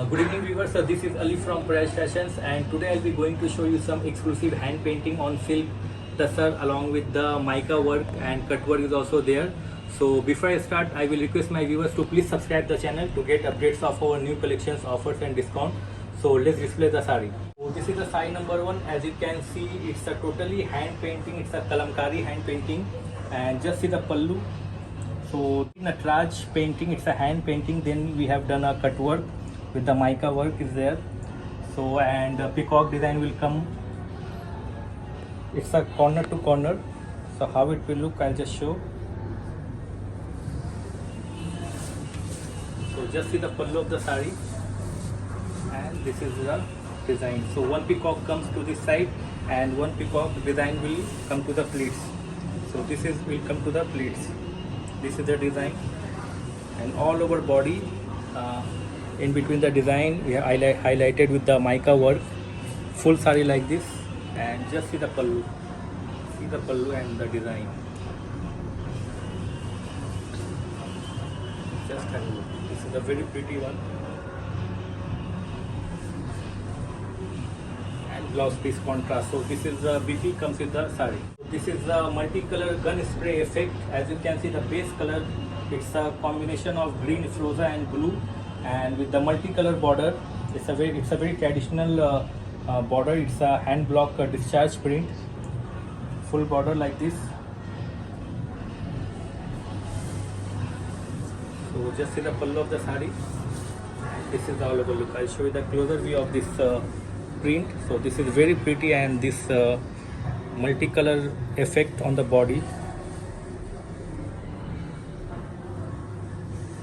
Good evening viewers, this is Ali from Praj Fashions and today I'll be going to show you some exclusive hand painting on silk tussar along with the mica work and cut work is also there. So before I start, I will request my viewers to please subscribe the channel to get updates of our new collections, offers and discount. So let's display the sari. So this is the sari number 1. As you can see, it's a totally hand painting, it's a kalamkari hand painting, and just see the pallu. So in a Natraj painting, it's a hand painting, then we have done a cut work with the mica work is there. So and the peacock design will come. It's a corner to corner. So how it will look, I'll just show. So just see the pallu of the sari, and this is the design. So one peacock comes to this side and one peacock design will come to the pleats. So this is will come to the pleats. This is the design, and all over body in between the design we have highlighted with the mica work, full sari like this, and just see the pallu. See the pallu and the design. Just have a look. This is a very pretty one. And blouse piece contrast. So this is the BP comes with the sari. This is the multicolor gun spray effect. As you can see, the base color, it's a combination of green, froza and blue, and with the multicolor border. It's a very traditional border. It's a hand block discharge print, full border like this. So just see the pallu of the sari. This is the all over look. I'll show you the closer view of this print. So this is very pretty, and this multicolor effect on the body.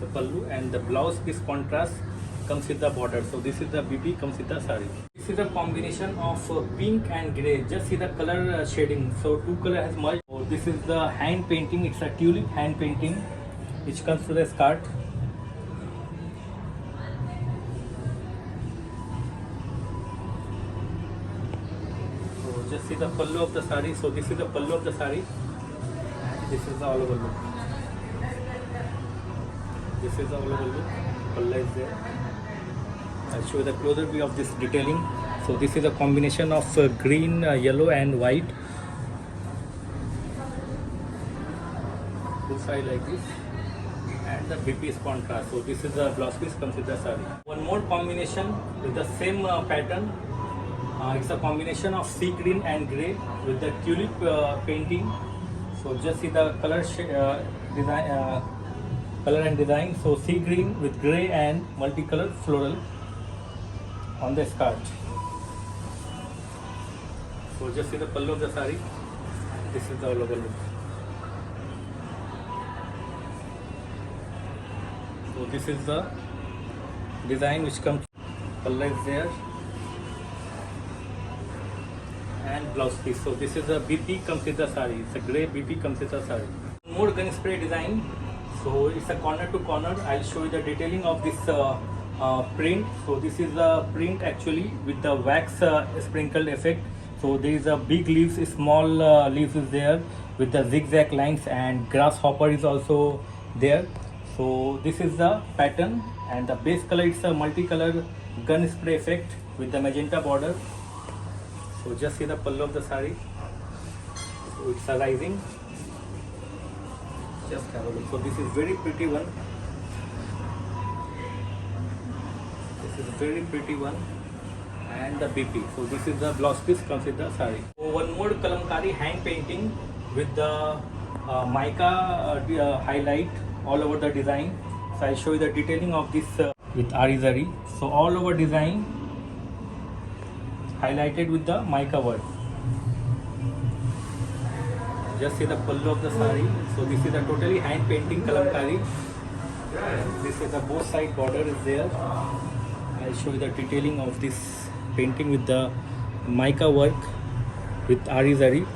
The pallu and the blouse piece contrast comes with the border. So this is the BP comes with the sari. This is a combination of pink and grey. Just see the color shading. So two color has merged. So this is the hand painting. It's a tulip hand painting which comes to the skirt. Just see the pallu of the sari. So this is the pallu of the sari. This is the all over look. This is the all over look. Pallu is there. I'll show you the closer view of this detailing. So this is a combination of green, yellow and white. Full side like this. And the BP is contrast. So this is the blouse piece comes with the sari. One more combination with the same pattern. It's a combination of sea green and grey with the tulip painting. So just see the color design, color and design. So sea green with grey and multicolored floral on the skirt. So just see the pallu of the sari. This is the all over look. So this is the design which comes. Pallu is there. And blouse piece. So this is a BP comes with the sari. It's a grey BP comes with the sari. More gun spray design. So it's a corner to corner. I'll show you the detailing of this print. So this is a print actually with the wax sprinkled effect. So there is a big leaves, small leaves is there with the zigzag lines, and grasshopper is also there. So this is the pattern, and the base color it's a multicolor gun spray effect with the magenta border. So just see the pallu of the sari. So it's a rising. Just have a look. So this is very pretty one. This is very pretty one. And the BP. So this is the blouse piece comes with the sari. So one more kalamkari hand painting with the mica highlight all over the design. So I'll show you the detailing of this with Ari Zari. So all over design highlighted with the mica work. Just see the pallu of the sari. So this is a totally hand painting kalamkari. This is the both side border is there. I'll show you the detailing of this painting with the mica work with Ari Zari,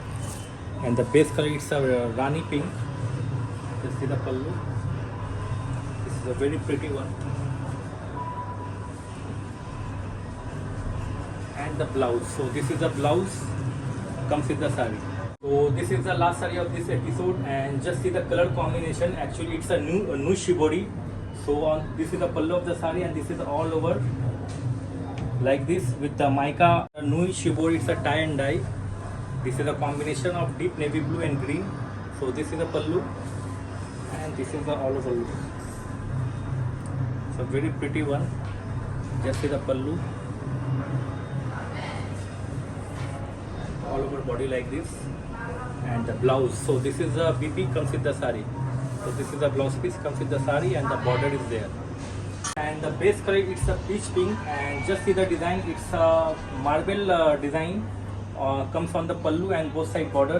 and the base color it's a Rani pink. Just see the pallu. This is a very pretty one. And the blouse. So this is the blouse comes with the sari. So this is the last sari of this episode, and just see the color combination. Actually it's a new shibori. So on this is the pallu of the sari, and this is all over like this with the mica nui shibori. It's a tie and dye. This is a combination of deep navy blue and green. So this is the pallu, and this is the all over look. It's a very pretty one. Just see the pallu, all over body like this, and the blouse. So this is the BP comes with the sari. So this is the blouse piece comes with the sari, and the border is there. And the base color, it's a peach pink, and just see the design. It's a marble design. Comes on the pallu and both side border.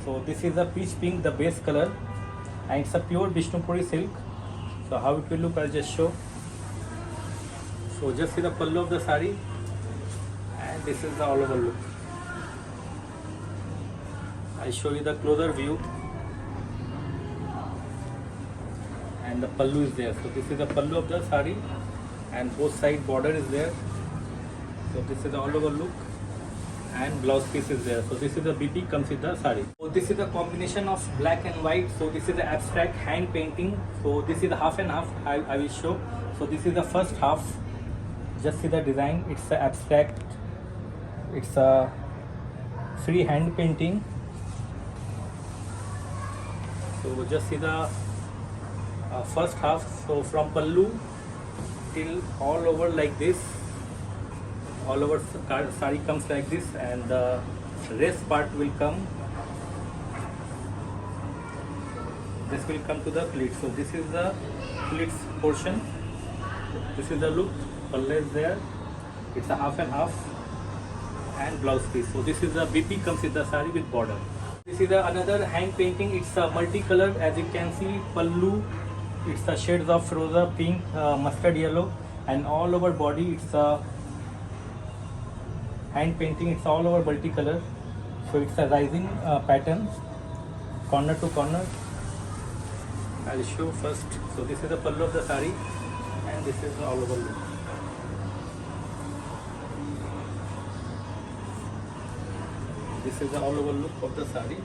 So this is a peach pink, the base color, and it's a pure Vishnupuri silk. So how it will look, I'll just show. So just see the pallu of the sari, and this is the all over look. I'll show you the closer view, and the pallu is there. So this is the pallu of the sari, and both side border is there. So this is the all over look, and blouse piece is there. So this is the BP comes with the sari. So this is the combination of black and white. So this is the abstract hand painting. So this is the half and half. I will show. So this is the first half. Just see the design. It's the abstract. It's a free hand painting. So just see the first half. So from pallu till all over like this. All over sari comes like this, and the rest part will come. This will come to the pleats. So this is the pleats portion. This is the look. Pallu is there. It's a half and half, and blouse piece. So this is the BP comes with the sari with border. This is another hand painting. It's a multicolor, as you can see. Pallu, it's the shades of froza, pink, mustard yellow, and all over body it's a hand painting. It's all over multicolor. So it's a rising pattern, corner to corner. I'll show first. So this is the pallu of the sari, and this is the all over look. This is the all over look of the sari.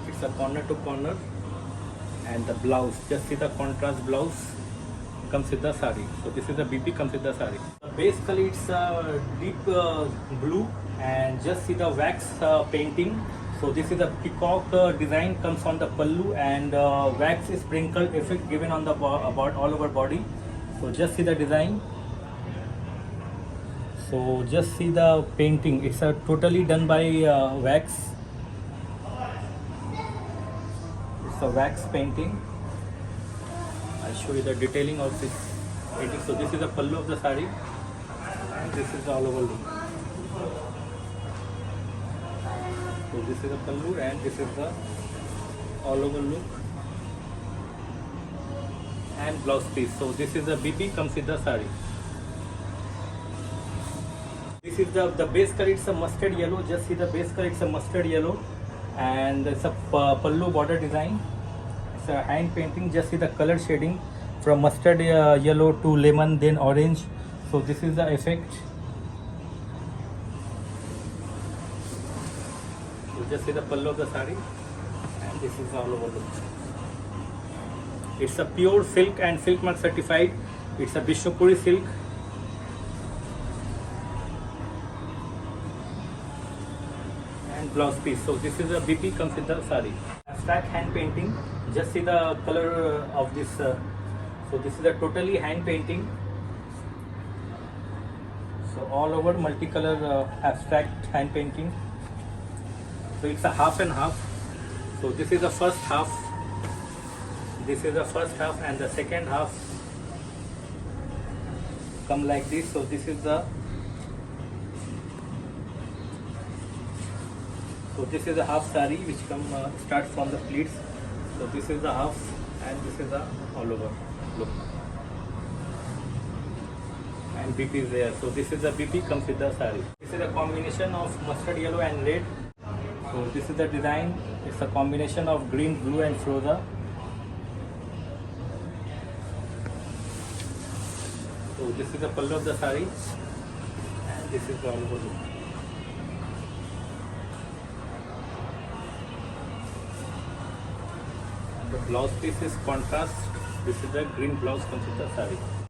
It's a corner to corner, and the blouse. Just see the contrast blouse comes with the sari. So this is the BP comes with the sari. The base color, it's deep blue, and just see the wax painting. So this is a peacock design comes on the pallu, and wax is sprinkled effect given on the about all over body. So just see the design. So just see the painting. It's totally done by wax. It's a wax painting. I'll show you the detailing of this painting. So this is the pallu of the sari, and this is the all over look. So this is the pallu, and this is the all over look, and blouse piece. So this is the BP comes with the sari. This is the base color. It's a mustard yellow. Just see the base color. It's a mustard yellow, and it's a pallu border design. It's a hand painting. Just see the color shading from mustard yellow to lemon, then orange. So this is the effect. So just see the pallu of the sari, and this is all over look. It's a pure silk and silk mark certified. It's a Vishnupuri silk. Blouse piece. So this is a BP comes with the sari. Abstract hand painting. Just see the color of this. So this is a totally hand painting. So all over multicolor abstract hand painting. So it's a half and half. So this is the first half. This is the first half, and the second half come like this. So this is the So this is the half sari which starts from the pleats. So this is the half, and this is the all over look. And BP is there. So this is the BP comes with the sari. This is a combination of mustard yellow and red. So this is the design. It's a combination of green, blue, and froza. So this is the pallu of the sari, and this is the all over look. The blouse piece is contrast This is the green blouse comes with the saree.